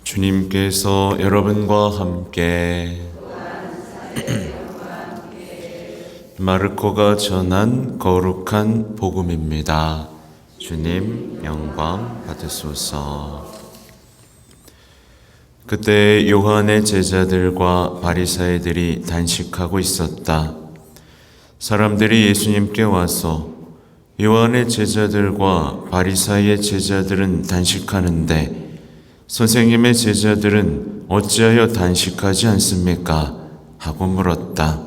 주님께서 여러분과 함께 마르코가 전한 거룩한 복음입니다. 주님 영광 받으소서. 그때 요한의 제자들과 바리사이들이 단식하고 있었다. 사람들이 예수님께 와서 요한의 제자들과 바리사이의 제자들은 단식하는데 선생님의 제자들은 어찌하여 단식하지 않습니까? 하고 물었다.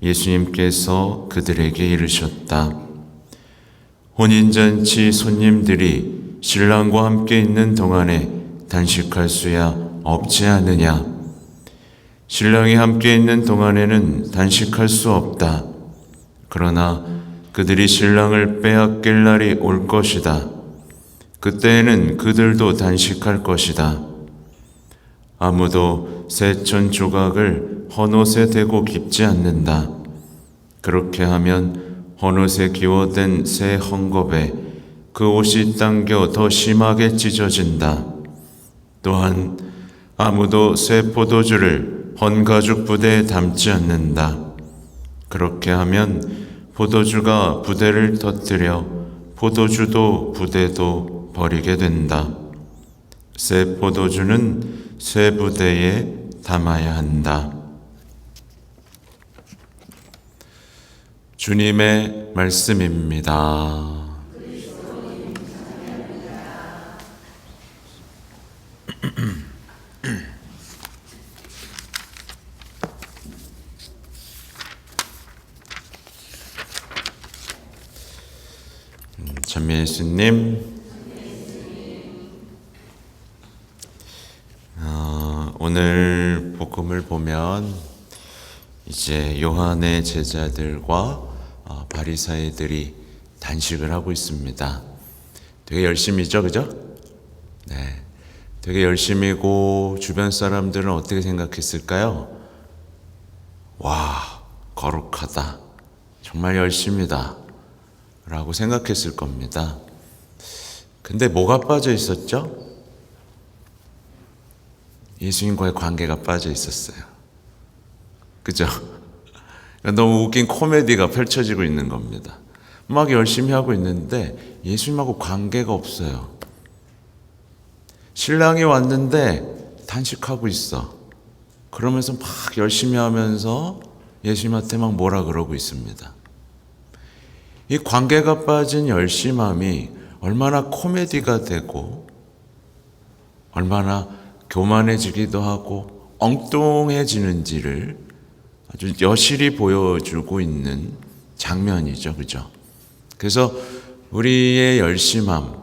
예수님께서 그들에게 이르셨다. 혼인잔치 손님들이 신랑과 함께 있는 동안에 단식할 수야 없지 않느냐? 신랑이 함께 있는 동안에는 단식할 수 없다. 그러나 그들이 신랑을 빼앗길 날이 올 것이다. 그때에는 그들도 단식할 것이다. 아무도 새 천 조각을 헌옷에 대고 깁지 않는다. 그렇게 하면 헌옷에 기워댄 새 헝겊에 그 옷이 당겨 더 심하게 찢어진다. 또한 아무도 새 포도주를 헌가죽 부대에 담지 않는다. 그렇게 하면 포도주가 부대를 터뜨려 포도주도 부대도 버리게 된다. 새 포도주는 새 부대에 담아야 한다. 주님의 말씀입니다. 찬미 예수님, 오늘 복음을 보면 이제 요한의 제자들과 바리사이들이 단식을 하고 있습니다. 되게 열심히죠, 그죠? 네, 되게 열심히고 주변 사람들은 어떻게 생각했을까요? 와, 거룩하다, 정말 열심이다 라고 생각했을 겁니다. 근데 뭐가 빠져 있었죠? 예수님과의 관계가 빠져 있었어요. 그죠? 너무 웃긴 코미디가 펼쳐지고 있는 겁니다. 막 열심히 하고 있는데 예수님하고 관계가 없어요. 신랑이 왔는데 단식하고 있어. 그러면서 막 열심히 하면서 예수님한테 막 뭐라 그러고 있습니다. 이 관계가 빠진 열심함이 얼마나 코미디가 되고 얼마나 교만해지기도 하고 엉뚱해지는지를 아주 여실히 보여주고 있는 장면이죠. 그죠? 그래서 우리의 열심함,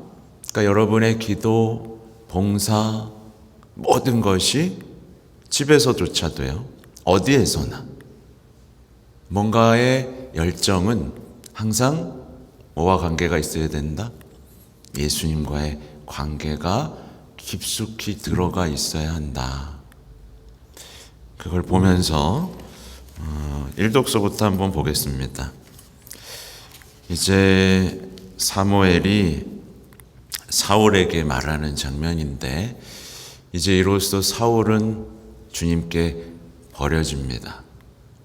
그러니까 여러분의 기도, 봉사, 모든 것이 집에서조차도요, 어디에서나 뭔가의 열정은 항상 뭐와 관계가 있어야 된다? 예수님과의 관계가 깊숙이 들어가 있어야 한다. 그걸 보면서 일독서부터 한번 보겠습니다. 이제 사무엘이 사울에게 말하는 장면인데 이제 이로써 사울은 주님께 버려집니다.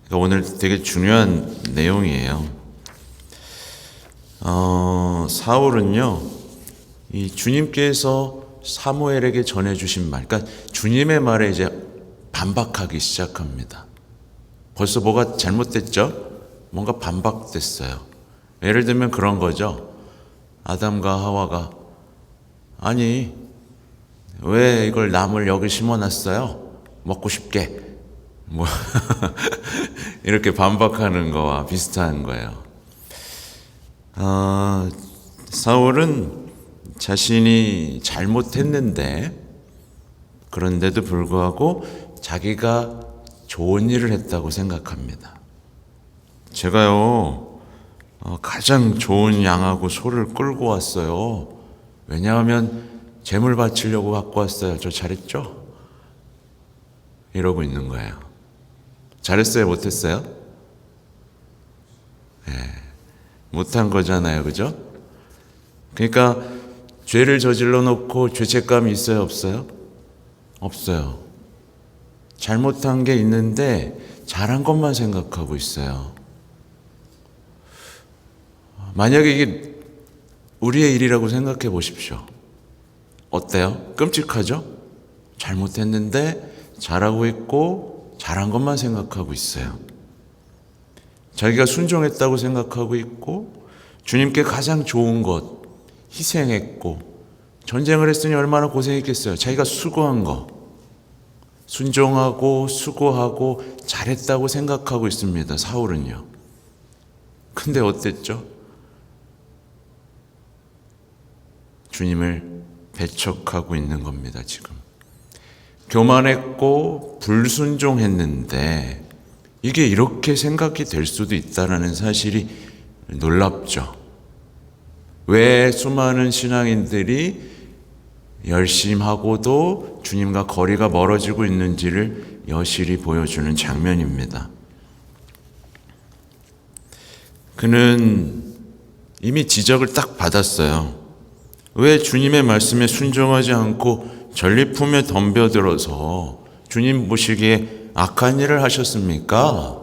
그러니까 오늘 되게 중요한 내용이에요. 사울은요, 이 주님께서 사무엘에게 전해주신 말, 그러니까 주님의 말에 이제 반박하기 시작합니다. 벌써 뭐가 잘못됐죠? 뭔가 반박됐어요. 예를 들면 그런 거죠. 아담과 하와가 아니 왜 이걸 나물 여기 심어놨어요? 먹고 싶게 뭐 이렇게 반박하는 거와 비슷한 거예요. 사울은 자신이 잘못했는데 그런데도 불구하고 자기가 좋은 일을 했다고 생각합니다. 제가요 가장 좋은 양하고 소를 끌고 왔어요. 왜냐하면 제물 바치려고 갖고 왔어요. 저 잘했죠? 이러고 있는 거예요. 잘했어요? 못했어요? 네, 못한 거잖아요. 그죠? 그러니까 죄를 저질러 놓고 죄책감이 있어요? 없어요? 없어요. 잘못한 게 있는데 잘한 것만 생각하고 있어요. 만약에 이게 우리의 일이라고 생각해 보십시오. 어때요? 끔찍하죠? 잘못했는데 잘하고 있고 잘한 것만 생각하고 있어요. 자기가 순종했다고 생각하고 있고 주님께 가장 좋은 것 희생했고 전쟁을 했으니 얼마나 고생했겠어요. 자기가 수고한 거 순종하고 수고하고 잘했다고 생각하고 있습니다. 사울은요. 근데 어땠죠? 주님을 배척하고 있는 겁니다. 지금 교만했고 불순종했는데 이게 이렇게 생각이 될 수도 있다는 사실이 놀랍죠. 왜 수많은 신앙인들이 열심하고도 주님과 거리가 멀어지고 있는지를 여실히 보여주는 장면입니다. 그는 이미 지적을 딱 받았어요. 왜 주님의 말씀에 순종하지 않고 전리품에 덤벼들어서 주님 보시기에 악한 일을 하셨습니까?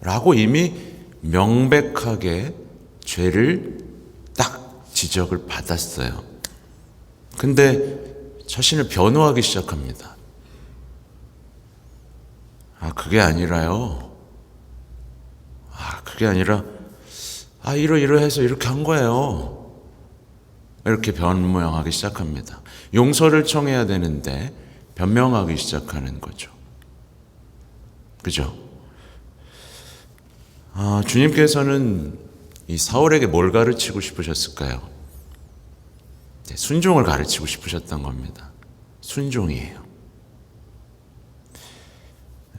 라고 이미 명백하게 죄를 딱 지적을 받았어요. 근데 자신을 변호하기 시작합니다. 그게 아니라요. 그게 아니라 이러이러해서 이렇게 한 거예요. 이렇게 변명하기 시작합니다. 용서를 청해야 되는데 변명하기 시작하는 거죠. 그죠? 주님께서는 이 사울에게 뭘 가르치고 싶으셨을까요? 순종을 가르치고 싶으셨던 겁니다. 순종이에요.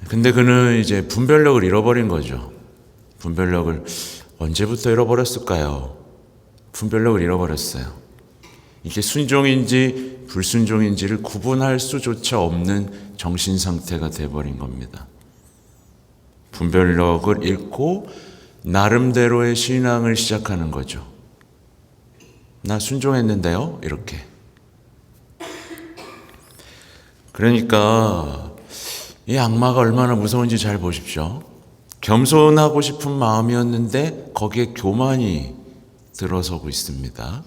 근데 그는 이제 분별력을 잃어버린 거죠. 분별력을 언제부터 잃어버렸을까요? 분별력을 잃어버렸어요. 이게 순종인지 불순종인지를 구분할 수조차 없는 정신 상태가 되어버린 겁니다. 분별력을 잃고 나름대로의 신앙을 시작하는 거죠. 나 순종했는데요? 이렇게. 그러니까 이 악마가 얼마나 무서운지 잘 보십시오. 겸손하고 싶은 마음이었는데 거기에 교만이 들어서고 있습니다.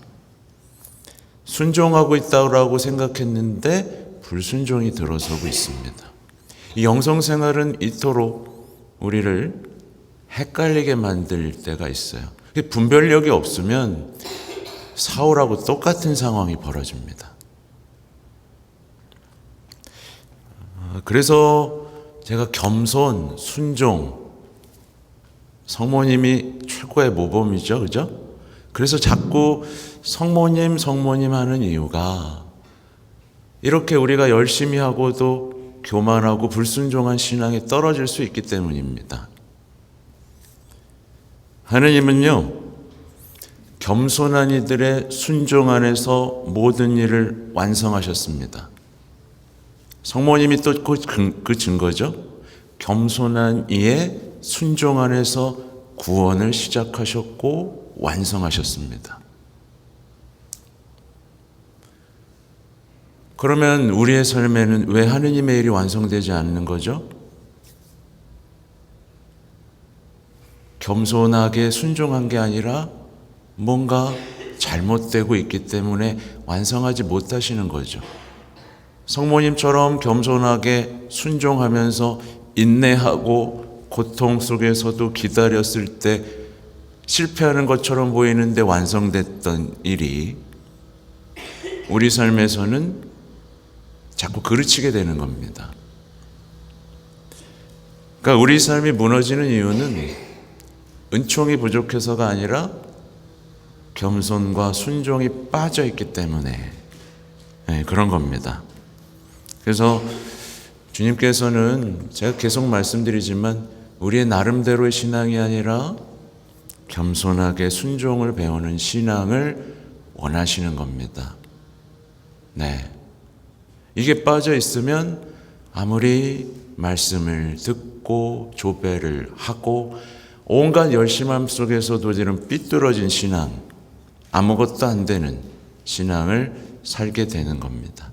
순종하고 있다고 생각했는데 불순종이 들어서고 있습니다. 이 영성생활은 이토록 우리를 헷갈리게 만들 때가 있어요. 분별력이 없으면 사울하고 똑같은 상황이 벌어집니다. 그래서 제가 겸손, 순종, 성모님이 최고의 모범이죠. 그죠? 그래서 자꾸 성모님 하는 이유가 이렇게 우리가 열심히 하고도 교만하고 불순종한 신앙에 떨어질 수 있기 때문입니다. 하느님은요, 겸손한 이들의 순종 안에서 모든 일을 완성하셨습니다. 성모님이 또 그 증거죠. 겸손한 이의 순종 안에서 구원을 시작하셨고 완성하셨습니다. 그러면 우리의 삶에는 왜 하느님의 일이 완성되지 않는 거죠? 겸손하게 순종한 게 아니라 뭔가 잘못되고 있기 때문에 완성하지 못하시는 거죠. 성모님처럼 겸손하게 순종하면서 인내하고 고통 속에서도 기다렸을 때 실패하는 것처럼 보이는데 완성됐던 일이 우리 삶에서는 자꾸 그르치게 되는 겁니다. 그러니까 우리 삶이 무너지는 이유는 은총이 부족해서가 아니라 겸손과 순종이 빠져 있기 때문에 그런 겁니다. 그래서 주님께서는 제가 계속 말씀드리지만 우리의 나름대로의 신앙이 아니라 겸손하게 순종을 배우는 신앙을 원하시는 겁니다. 네. 이게 빠져 있으면 아무리 말씀을 듣고 조배를 하고 온갖 열심함 속에서도 이런 삐뚤어진 신앙, 아무것도 안 되는 신앙을 살게 되는 겁니다.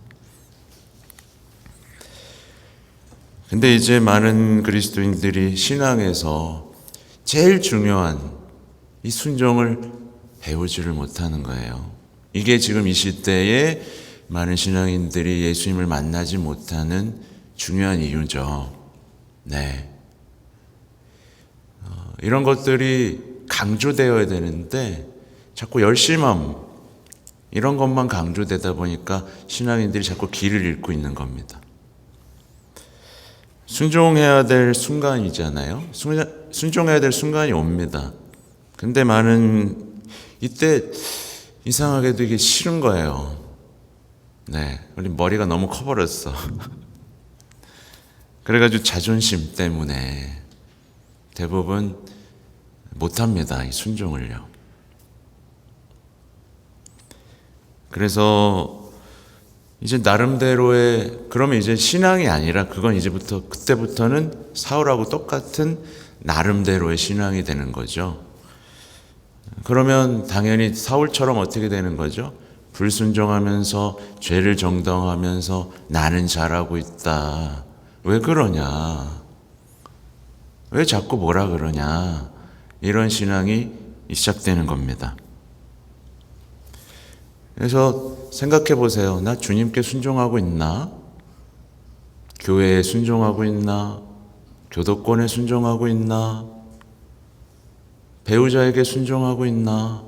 근데 이제 많은 그리스도인들이 신앙에서 제일 중요한 이 순종을 배우지를 못하는 거예요. 이게 지금 이 시대에 많은 신앙인들이 예수님을 만나지 못하는 중요한 이유죠. 네. 이런 것들이 강조되어야 되는데 자꾸 열심함 이런 것만 강조되다 보니까 신앙인들이 자꾸 길을 잃고 있는 겁니다. 순종해야 될 순간이잖아요. 순종해야 될 순간이 옵니다. 근데 많은 이때 이상하게도 이게 싫은 거예요. 네, 우리 머리가 너무 커버렸어. 그래가지고 자존심 때문에 대부분 못합니다. 이 순종을요. 그래서 이제 나름대로의 그러면 이제 신앙이 아니라 그건 이제부터 그때부터는 사울하고 똑같은 나름대로의 신앙이 되는 거죠. 그러면 당연히 사울처럼 어떻게 되는 거죠? 불순종하면서 죄를 정당하면서 나는 잘하고 있다. 왜 그러냐? 왜 자꾸 뭐라 그러냐? 이런 신앙이 시작되는 겁니다. 그래서 생각해 보세요. 나 주님께 순종하고 있나? 교회에 순종하고 있나? 교도권에 순종하고 있나? 배우자에게 순종하고 있나?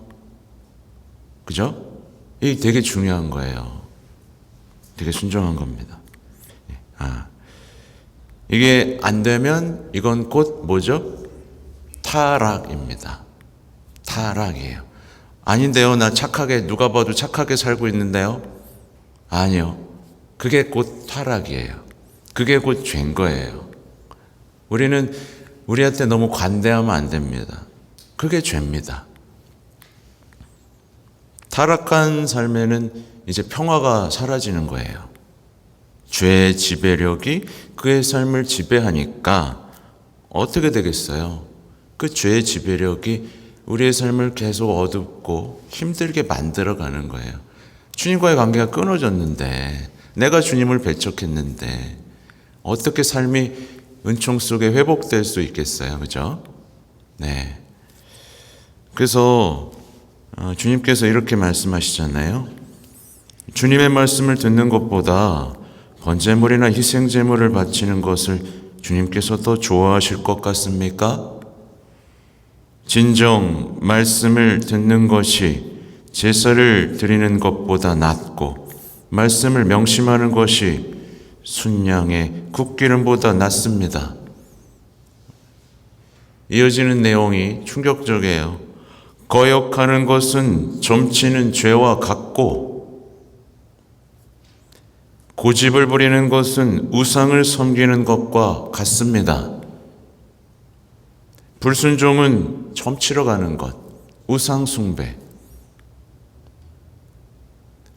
그죠? 이게 되게 중요한 거예요. 되게 순종한 겁니다. 이게 안 되면 이건 곧 뭐죠? 타락입니다. 타락이에요. 아닌데요. 나 착하게 누가 봐도 착하게 살고 있는데요. 아니요. 그게 곧 타락이에요. 그게 곧 죄인 거예요. 우리는 우리한테 너무 관대하면 안 됩니다. 그게 죄입니다. 타락한 삶에는 이제 평화가 사라지는 거예요. 죄의 지배력이 그의 삶을 지배하니까 어떻게 되겠어요? 그 죄의 지배력이 우리의 삶을 계속 어둡고 힘들게 만들어가는 거예요. 주님과의 관계가 끊어졌는데 내가 주님을 배척했는데 어떻게 삶이 은총 속에 회복될 수 있겠어요? 그죠? 네. 그래서 주님께서 이렇게 말씀하시잖아요. 주님의 말씀을 듣는 것보다 번제물이나 희생제물을 바치는 것을 주님께서 더 좋아하실 것 같습니까? 진정 말씀을 듣는 것이 제사를 드리는 것보다 낫고 말씀을 명심하는 것이 순양의 굿기름보다 낫습니다. 이어지는 내용이 충격적이에요. 거역하는 것은 점치는 죄와 같고 고집을 부리는 것은 우상을 섬기는 것과 같습니다. 불순종은 점치러 가는 것, 우상 숭배.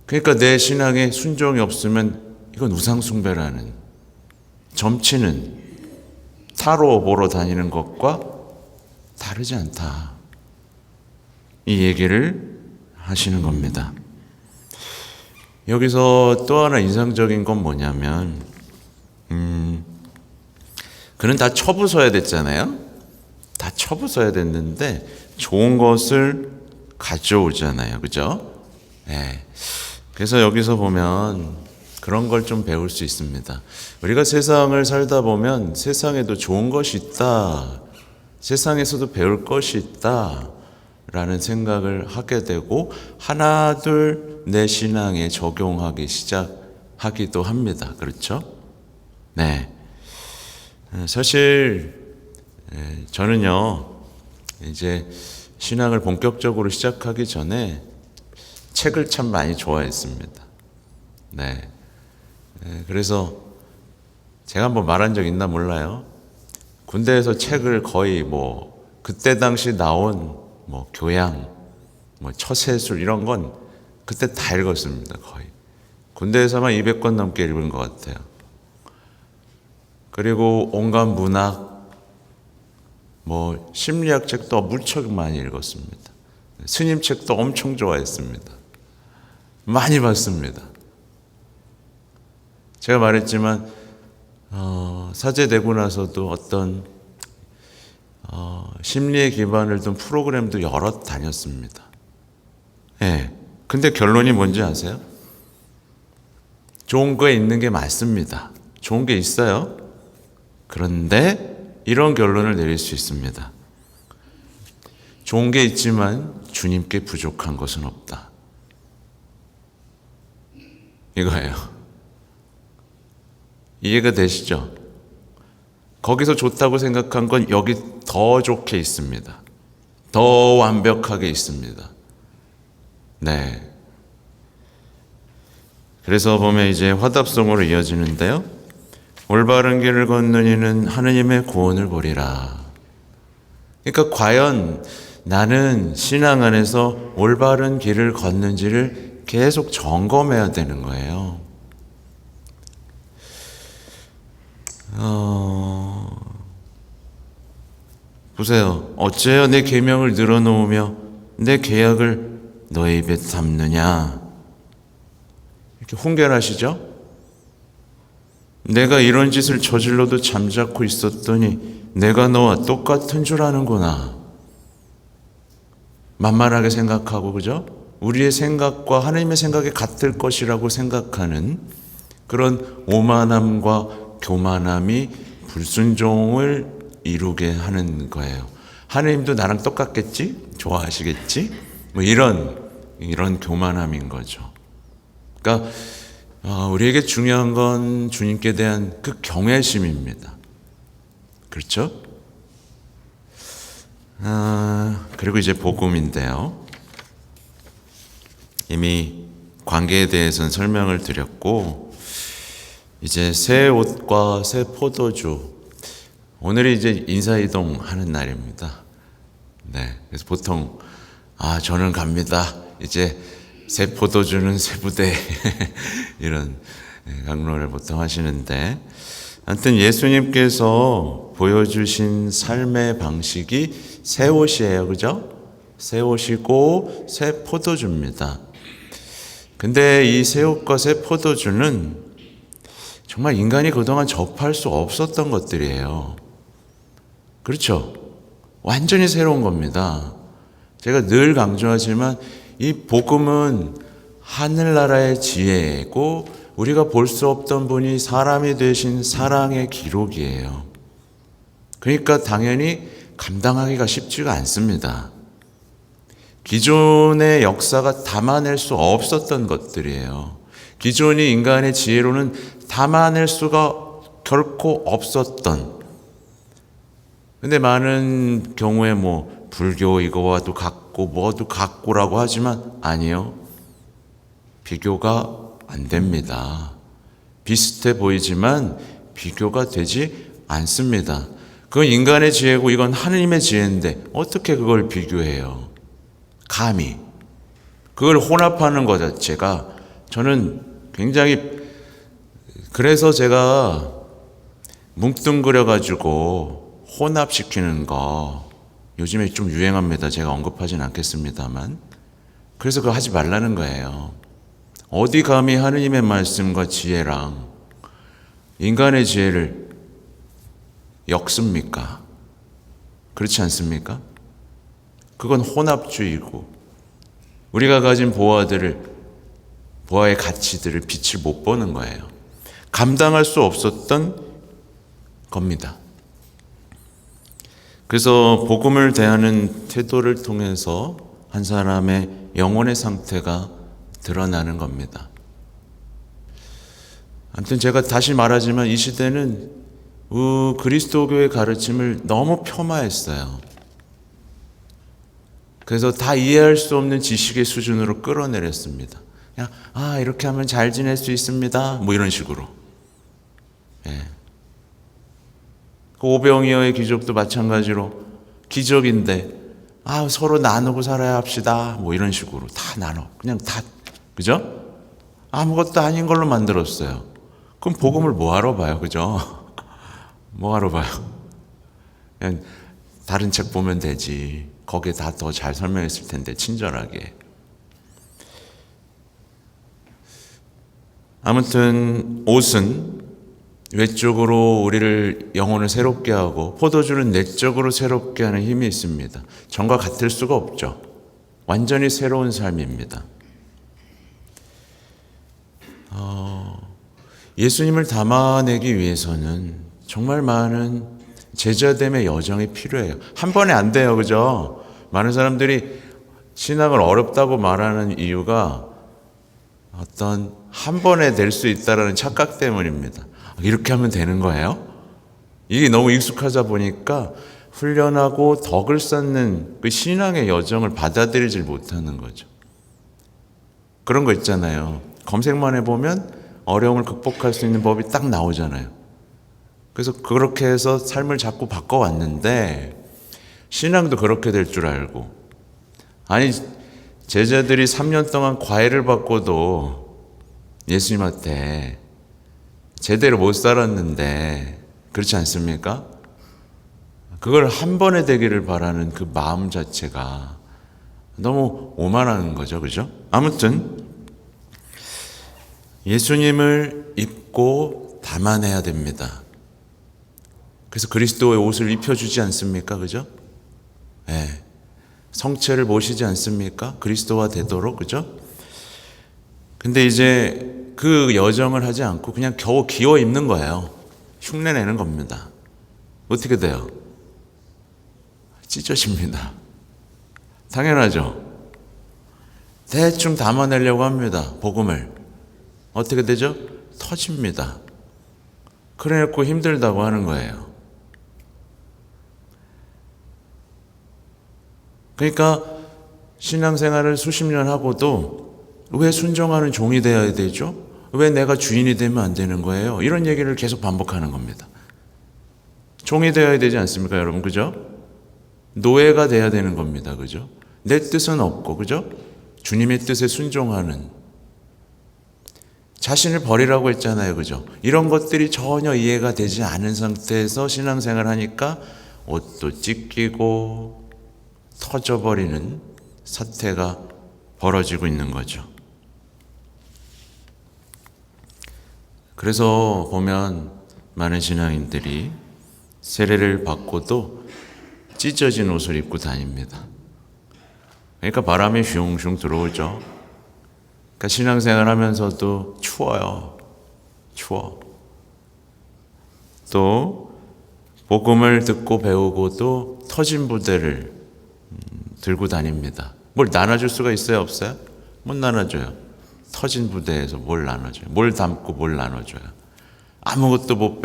그러니까 내 신앙에 순종이 없으면 이건 우상 숭배라는, 점치는 타로 보러 다니는 것과 다르지 않다. 이 얘기를 하시는 겁니다. 여기서 또 하나 인상적인 건 뭐냐면 그는 다 처부숴야 됐잖아요. 다 처부숴야 됐는데 좋은 것을 가져오잖아요. 그죠? 네. 그래서 여기서 보면 그런 걸 좀 배울 수 있습니다. 우리가 세상을 살다 보면 세상에도 좋은 것이 있다. 세상에서도 배울 것이 있다. 라는 생각을 하게 되고 하나 둘 내 신앙에 적용하기 시작하기도 합니다. 그렇죠? 네. 사실 저는요 이제 신앙을 본격적으로 시작하기 전에 책을 참 많이 좋아했습니다. 네. 그래서 제가 한번 말한 적 있나 몰라요. 군대에서 책을 거의 그때 당시 나온 교양, 처세술 이런 건 그때 다 읽었습니다. 거의. 군대에서만 200권 넘게 읽은 것 같아요. 그리고 온갖 문학, 심리학 책도 무척 많이 읽었습니다. 스님 책도 엄청 좋아했습니다. 많이 봤습니다. 제가 말했지만 사제되고 나서도 어떤 심리에 기반을 둔 프로그램도 여러 다녔습니다. 예. 근데 결론이 뭔지 아세요? 좋은 거 있는 게 맞습니다. 좋은 게 있어요. 그런데 이런 결론을 내릴 수 있습니다. 좋은 게 있지만 주님께 부족한 것은 없다. 이거예요. 이해가 되시죠? 거기서 좋다고 생각한 건 여기 더 좋게 있습니다. 더 완벽하게 있습니다. 네. 그래서 보면 이제 화답성으로 이어지는데요. 올바른 길을 걷는 이는 하느님의 구원을 보리라. 그러니까 과연 나는 신앙 안에서 올바른 길을 걷는지를 계속 점검해야 되는 거예요. 보세요. 어째요 내 계명을 늘어놓으며 내 계약을 너의 입에 담느냐. 이렇게 훈계하시죠. 내가 이런 짓을 저질러도 잠자코 있었더니 내가 너와 똑같은 줄 아는구나. 만만하게 생각하고, 그죠? 우리의 생각과 하나님의 생각이 같을 것이라고 생각하는 그런 오만함과 교만함이 불순종을 이루게 하는 거예요. 하나님도 나랑 똑같겠지? 좋아하시겠지? 뭐 이런 교만함인 거죠. 그러니까 우리에게 중요한 건 주님께 대한 그 경외심입니다. 그렇죠? 그리고 이제 복음인데요. 이미 관계에 대해서는 설명을 드렸고, 이제 새 옷과 새 포도주. 오늘이 이제 인사이동 하는 날입니다. 네. 그래서 보통, 저는 갑니다. 이제 새 포도주는 새 부대. 이런 강론을 보통 하시는데, 아무튼 예수님께서 보여주신 삶의 방식이 새 옷이에요. 그죠? 새 옷이고 새 포도주입니다. 근데 이 새 옷과 새 포도주는 정말 인간이 그동안 접할 수 없었던 것들이에요. 그렇죠? 완전히 새로운 겁니다. 제가 늘 강조하지만 이 복음은 하늘나라의 지혜고 우리가 볼 수 없던 분이 사람이 되신 사랑의 기록이에요. 그러니까 당연히 감당하기가 쉽지가 않습니다. 기존의 역사가 담아낼 수 없었던 것들이에요. 기존의 인간의 지혜로는 담아낼 수가 결코 없었던. 근데 많은 경우에 불교 이거와도 같고 뭐도 같고라고 하지만 아니요. 비교가 안 됩니다. 비슷해 보이지만 비교가 되지 않습니다. 그건 인간의 지혜고 이건 하느님의 지혜인데 어떻게 그걸 비교해요? 감히. 그걸 혼합하는 것 자체가 저는 굉장히, 그래서 제가 뭉뚱그려가지고 혼합시키는 거 요즘에 좀 유행합니다. 제가 언급하진 않겠습니다만. 그래서 그거 하지 말라는 거예요. 어디 감히 하느님의 말씀과 지혜랑 인간의 지혜를 엮습니까? 그렇지 않습니까? 그건 혼합주의고 우리가 가진 보아의 가치들을 빛을 못 보는 거예요. 감당할 수 없었던 겁니다. 그래서 복음을 대하는 태도를 통해서 한 사람의 영혼의 상태가 드러나는 겁니다. 아무튼 제가 다시 말하지만 이 시대는 그리스도교의 가르침을 너무 폄하했어요. 그래서 다 이해할 수 없는 지식의 수준으로 끌어내렸습니다. 그냥 이렇게 하면 잘 지낼 수 있습니다. 이런 식으로. 예. 그 오병이어의 기적도 마찬가지로 기적인데 서로 나누고 살아야 합시다. 이런 식으로 다 나눠. 그냥 다. 그죠? 아무것도 아닌 걸로 만들었어요. 그럼 복음을 뭐하러 봐요? 그죠? 뭐하러 봐요? 그냥 다른 책 보면 되지. 거기에 다 더 잘 설명했을 텐데, 친절하게. 아무튼 옷은 외적으로 우리를 영혼을 새롭게 하고 포도주는 내적으로 새롭게 하는 힘이 있습니다. 전과 같을 수가 없죠. 완전히 새로운 삶입니다. 예수님을 담아내기 위해서는 정말 많은 제자됨의 여정이 필요해요. 한 번에 안 돼요. 그죠? 많은 사람들이 신앙을 어렵다고 말하는 이유가 어떤 한 번에 될 수 있다라는 착각 때문입니다. 이렇게 하면 되는 거예요? 이게 너무 익숙하다 보니까 훈련하고 덕을 쌓는 그 신앙의 여정을 받아들이질 못하는 거죠. 그런 거 있잖아요. 검색만 해보면 어려움을 극복할 수 있는 법이 딱 나오잖아요. 그래서 그렇게 해서 삶을 자꾸 바꿔왔는데 신앙도 그렇게 될 줄 알고, 아니 제자들이 3년 동안 과외를 받고도 예수님한테 제대로 못 살았는데 그렇지 않습니까? 그걸 한 번에 되기를 바라는 그 마음 자체가 너무 오만한 거죠. 그죠? 아무튼 예수님을 입고 담아내야 됩니다. 그래서 그리스도의 옷을 입혀주지 않습니까? 그죠? 네. 성체를 모시지 않습니까? 그리스도와 되도록. 그죠? 근데 이제 그 여정을 하지 않고 그냥 겨우 기어 입는 거예요. 흉내내는 겁니다. 어떻게 돼요? 찢어집니다. 당연하죠. 대충 담아내려고 합니다. 복음을. 어떻게 되죠? 터집니다. 그래놓고 힘들다고 하는 거예요. 그러니까 신앙생활을 수십 년 하고도 왜 순종하는 종이 되어야 되죠? 왜 내가 주인이 되면 안 되는 거예요? 이런 얘기를 계속 반복하는 겁니다. 종이 되어야 되지 않습니까, 여러분? 그죠? 노예가 돼야 되는 겁니다. 그죠? 내 뜻은 없고, 그죠? 주님의 뜻에 순종하는, 자신을 버리라고 했잖아요. 그죠? 이런 것들이 전혀 이해가 되지 않은 상태에서 신앙생활 하니까 옷도 찢기고 터져버리는 사태가 벌어지고 있는 거죠. 그래서 보면 많은 신앙인들이 세례를 받고도 찢어진 옷을 입고 다닙니다. 그러니까 바람이 슝슝 들어오죠. 그러니까 신앙생활 하면서도 추워요. 추워. 또 복음을 듣고 배우고도 터진 부대를 들고 다닙니다. 뭘 나눠줄 수가 있어요? 없어요? 못 나눠줘요. 터진 부대에서 뭘 나눠줘요? 뭘 담고 뭘 나눠줘요? 아무것도 못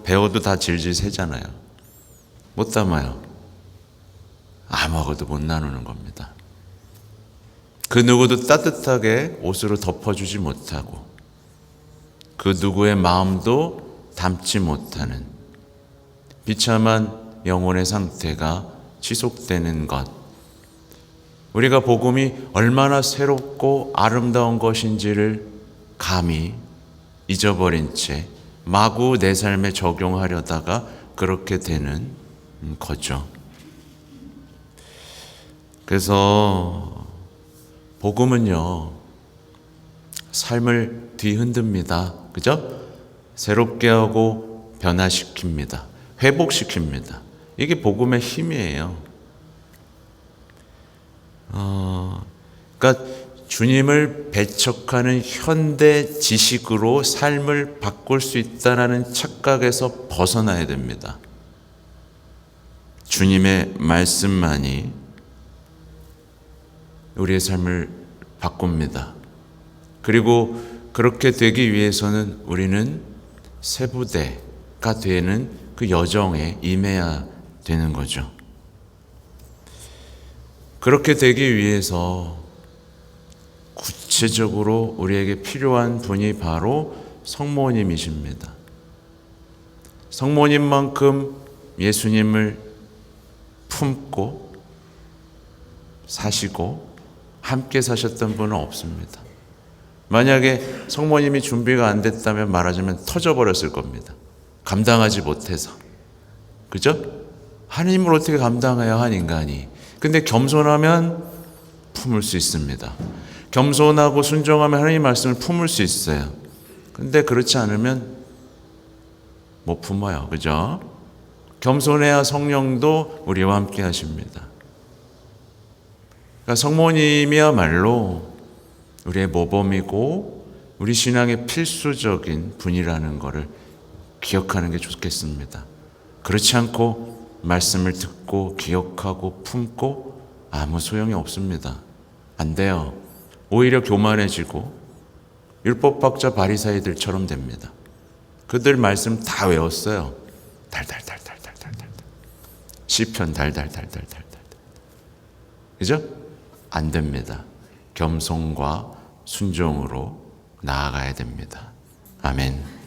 배워도 다 질질 새잖아요. 못 담아요. 아무것도 못 나누는 겁니다. 그 누구도 따뜻하게 옷으로 덮어주지 못하고 그 누구의 마음도 담지 못하는 비참한 영혼의 상태가 지속되는 것. 우리가 복음이 얼마나 새롭고 아름다운 것인지를 감히 잊어버린 채 마구 내 삶에 적용하려다가 그렇게 되는 거죠. 그래서 복음은요, 삶을 뒤흔듭니다. 그죠? 새롭게 하고 변화시킵니다. 회복시킵니다. 이게 복음의 힘이에요. 그러니까 주님을 배척하는 현대 지식으로 삶을 바꿀 수 있다는 착각에서 벗어나야 됩니다. 주님의 말씀만이 우리의 삶을 바꿉니다. 그리고 그렇게 되기 위해서는 우리는 새 부대가 되는 그 여정에 임해야 되는 거죠. 그렇게 되기 위해서 구체적으로 우리에게 필요한 분이 바로 성모님이십니다. 성모님만큼 예수님을 품고 사시고 함께 사셨던 분은 없습니다. 만약에 성모님이 준비가 안 됐다면 말하자면 터져버렸을 겁니다. 감당하지 못해서. 그죠? 하나님을 어떻게 감당해야 한 인간이. 근데 겸손하면 품을 수 있습니다. 겸손하고 순종하면 하나님 말씀을 품을 수 있어요. 근데 그렇지 않으면 못 품어요. 그죠? 겸손해야 성령도 우리와 함께 하십니다. 그러니까 성모님이야말로 우리의 모범이고 우리 신앙의 필수적인 분이라는 것을 기억하는 게 좋겠습니다. 그렇지 않고 말씀을 듣고 기억하고 품고 아무 소용이 없습니다. 안 돼요. 오히려 교만해지고 율법학자 바리사이들처럼 됩니다. 그들 말씀 다 외웠어요. 달달달달달달달. 시편 달달달달달달. 그죠? 안 됩니다. 겸손과 순종으로 나아가야 됩니다. 아멘.